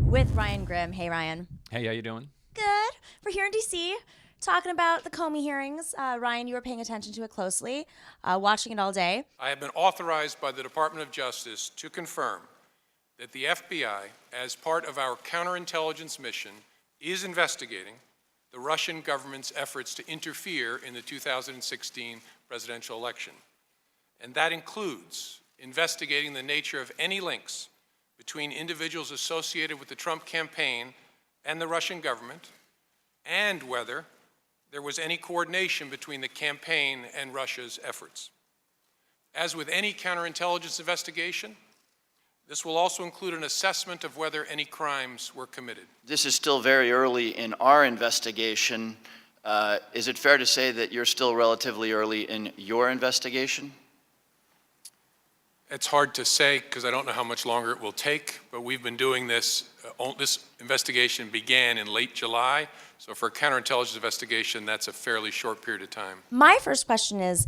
with Ryan Grimm. Hey, Ryan. Hey, how you doing? Good. We're here in D.C. talking about the Comey hearings. Ryan, you were paying attention to it closely, watching it all day. I have been authorized by the Department of Justice to confirm that the FBI, as part of our counterintelligence mission, is investigating the Russian government's efforts to interfere in the 2016 presidential election. And that includes investigating the nature of any links between individuals associated with the Trump campaign and the Russian government, and whether there was any coordination between the campaign and Russia's efforts. As with any counterintelligence investigation, this will also include an assessment of whether any crimes were committed. This is still very early in our investigation. Is it fair to say that you're still relatively early in your investigation? It's hard to say because I don't know how much longer it will take, but we've been doing this. This investigation began in late July, so for a counterintelligence investigation, that's a fairly short period of time. My first question is,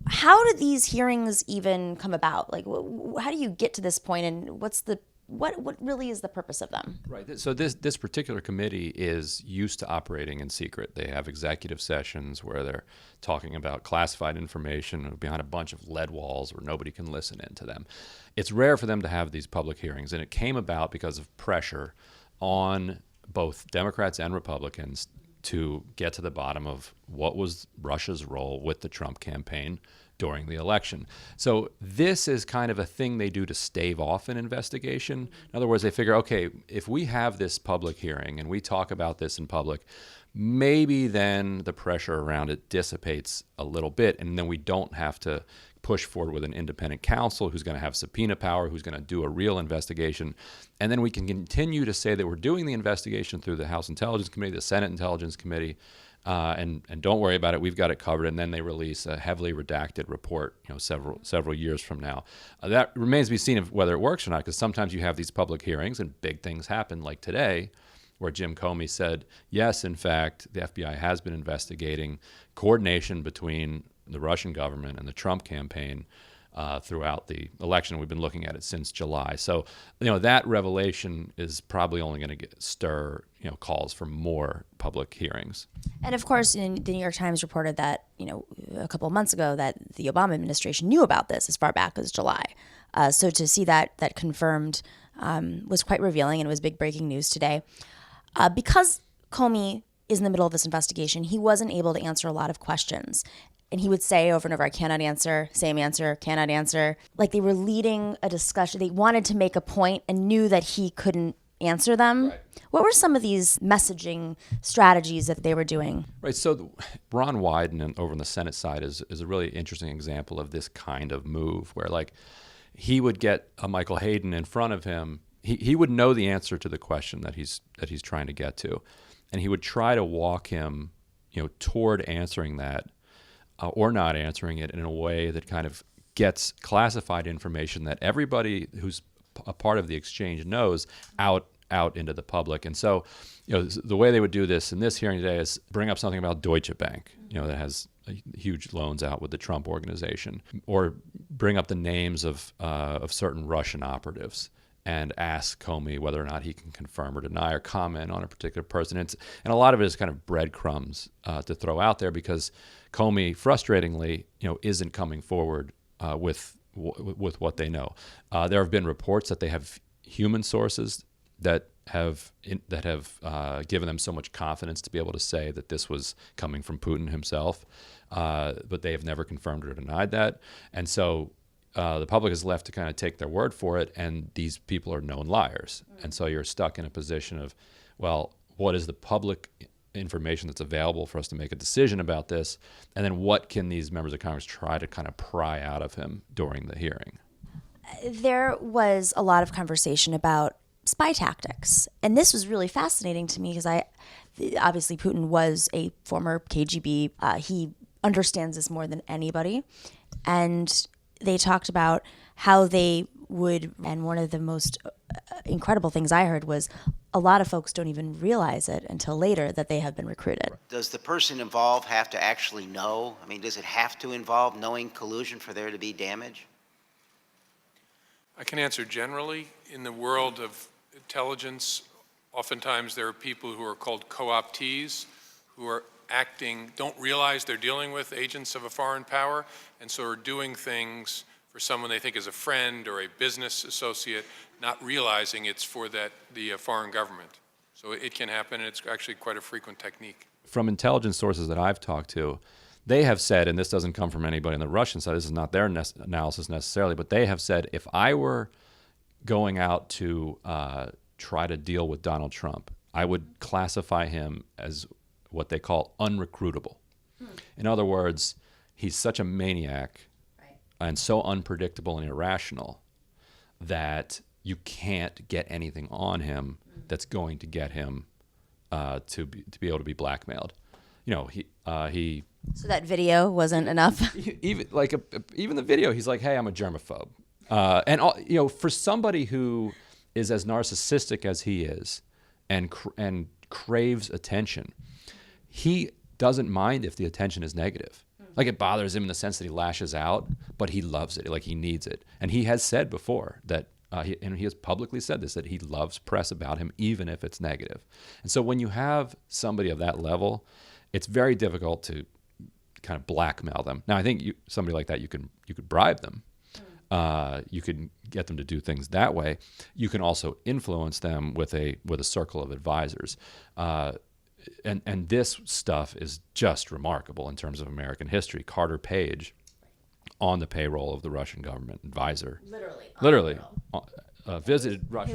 how did these hearings even come about? Like, how do you get to this point, and what really is the purpose of them? Right. So this particular committee is used to operating in secret. They have executive sessions where they're talking about classified information behind a bunch of lead walls where nobody can listen in to them. It's rare for them to have these public hearings, and it came about because of pressure on both Democrats and Republicans to get to the bottom of what was Russia's role with the Trump campaign during the election. So this is kind of a thing they do to stave off an investigation. In other words, they figure, okay, if we have this public hearing and we talk about this in public, maybe then the pressure around it dissipates a little bit, and then we don't have to push forward with an independent counsel who's going to have subpoena power, who's going to do a real investigation. And then we can continue to say that we're doing the investigation through the House Intelligence Committee, the Senate Intelligence Committee, and don't worry about it, we've got it covered. And then they release a heavily redacted report, several years from now. That remains to be seen whether it works or not, because sometimes you have these public hearings and big things happen, like today, where Jim Comey said, yes, in fact, the FBI has been investigating coordination between the Russian government and the Trump campaign throughout the election. We've been looking at it since July. So, that revelation is probably only going to stir, calls for more public hearings. And of course, the New York Times reported that, a couple of months ago that the Obama administration knew about this as far back as July. So to see that confirmed was quite revealing, and it was big breaking news today. Because Comey is in the middle of this investigation, he wasn't able to answer a lot of questions. And he would say over and over, I cannot answer, same answer, cannot answer. Like they were leading a discussion. They wanted to make a point and knew that he couldn't answer them. Right. What were some of these messaging strategies that they were doing? Right. So Ron Wyden over on the Senate side is a really interesting example of this kind of move where he would get a Michael Hayden in front of him. He would know the answer to the question that he's trying to get to. And he would try to walk him, toward answering that. Or not answering it in a way that kind of gets classified information that everybody who's a part of the exchange knows out into the public. And so, the way they would do this in this hearing today is bring up something about Deutsche Bank, that has huge loans out with the Trump organization, or bring up the names of certain Russian operatives and ask Comey whether or not he can confirm or deny or comment on a particular person. And a lot of it is kind of breadcrumbs to throw out there because Comey, frustratingly, isn't coming forward with what they know. There have been reports that they have human sources that have given them so much confidence to be able to say that this was coming from Putin himself, but they have never confirmed or denied that. And so the public is left to kind of take their word for it, and these people are known liars. And so you're stuck in a position of, well, what is the public information that's available for us to make a decision about this, and then what can these members of Congress try to kind of pry out of him during the hearing? There was a lot of conversation about spy tactics, and this was really fascinating to me because obviously Putin was a former KGB. He understands this more than anybody, and they talked about how they would, and one of the most incredible things I heard was a lot of folks don't even realize it until later that they have been recruited. Does the person involved have to actually know? I mean, does it have to involve knowing collusion for there to be damage? I can answer generally. In the world of intelligence, Oftentimes there are people who are called co-optees who are don't realize they're dealing with agents of a foreign power, and so are doing things for someone they think is a friend or a business associate, not realizing it's for the foreign government. So it can happen, and it's actually quite a frequent technique. From intelligence sources that I've talked to, they have said, and this doesn't come from anybody on the Russian side, this is not their analysis necessarily, but they have said, if I were going out to try to deal with Donald Trump, I would classify him as what they call unrecruitable. In other words, he's such a maniac and so unpredictable and irrational that you can't get anything on him that's going to get him to be able to be blackmailed. You know, he. So that video wasn't enough. Even the video, he's like, "Hey, I'm a germaphobe," and for somebody who is as narcissistic as he is, and craves attention, he doesn't mind if the attention is negative. Like, it bothers him in the sense that he lashes out, but he loves it. Like, he needs it, and he has said before that. He has publicly said this, that he loves press about him, even if it's negative. And so when you have somebody of that level, it's very difficult to kind of blackmail them. Now, I think somebody like that, you could bribe them. You can get them to do things that way. You can also influence them with a circle of advisors. And this stuff is just remarkable in terms of American history. Carter Page, on the payroll of the Russian government, advisor. Literally. Visited Russia.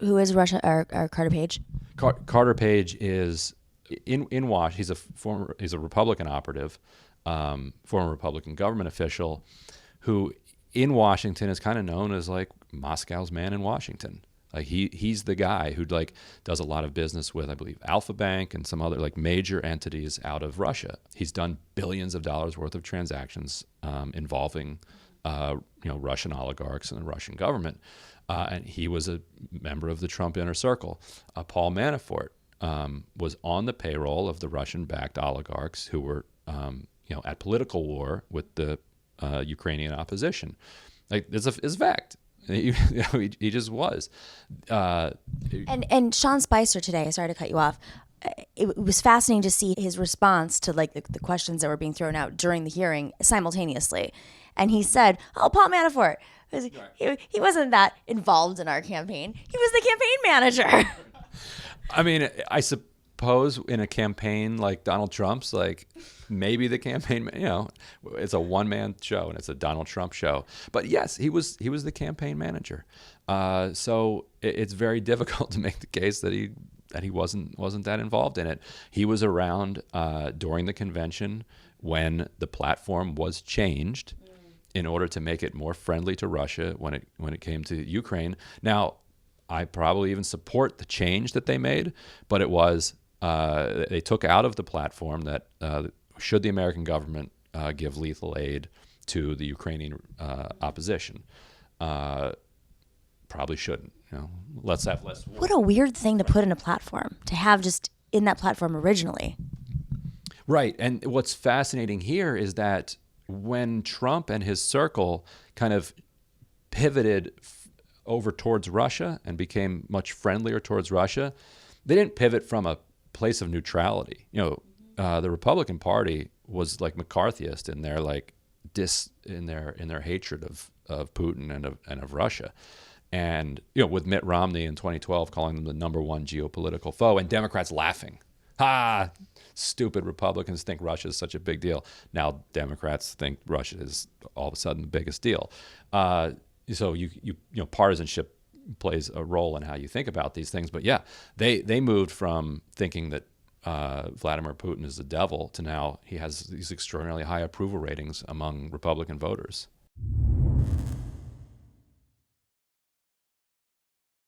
Who is Russia? Or Carter Page? Carter Page is in Washington. He's a Republican operative, former Republican government official, who in Washington is kind of known as like Moscow's man in Washington. Like he's the guy who does a lot of business with, I believe, Alpha Bank and some other major entities out of Russia. He's done billions of dollars worth of transactions involving Russian oligarchs and the Russian government, and he was a member of the Trump inner circle. Paul Manafort was on the payroll of the Russian-backed oligarchs who were at political war with the Ukrainian opposition. Like it's a fact. He just was. And Sean Spicer today, sorry to cut you off, it was fascinating to see his response to the questions that were being thrown out during the hearing simultaneously. And he said, Paul Manafort, he wasn't that involved in our campaign. He was the campaign manager. I mean, I suppose in a campaign like Donald Trump's, maybe the campaign, it's a one-man show and it's a Donald Trump show. But yes, he was the campaign manager. So it's very difficult to make the case that he wasn't that involved in it. He was around during the convention when the platform was changed in order to make it more friendly to Russia when it came to Ukraine. Now, I probably even support the change that they made, but it was they took out of the platform that should the American government give lethal aid to the Ukrainian opposition, probably shouldn't. Let's have less war. What a weird thing to put in a platform, to have just in that platform originally. Right, and what's fascinating here is that when Trump and his circle kind of pivoted over towards Russia and became much friendlier towards Russia, they didn't pivot from a place of neutrality. The Republican Party was McCarthyist in their in their hatred of Putin and of Russia, and with Mitt Romney in 2012 calling them the #1 geopolitical foe, and Democrats laughing, stupid Republicans think Russia is such a big deal. Now Democrats think Russia is all of a sudden the biggest deal. So partisanship plays a role in how you think about these things. But yeah, they moved from thinking that Vladimir Putin is the devil to now he has these extraordinarily high approval ratings among Republican voters.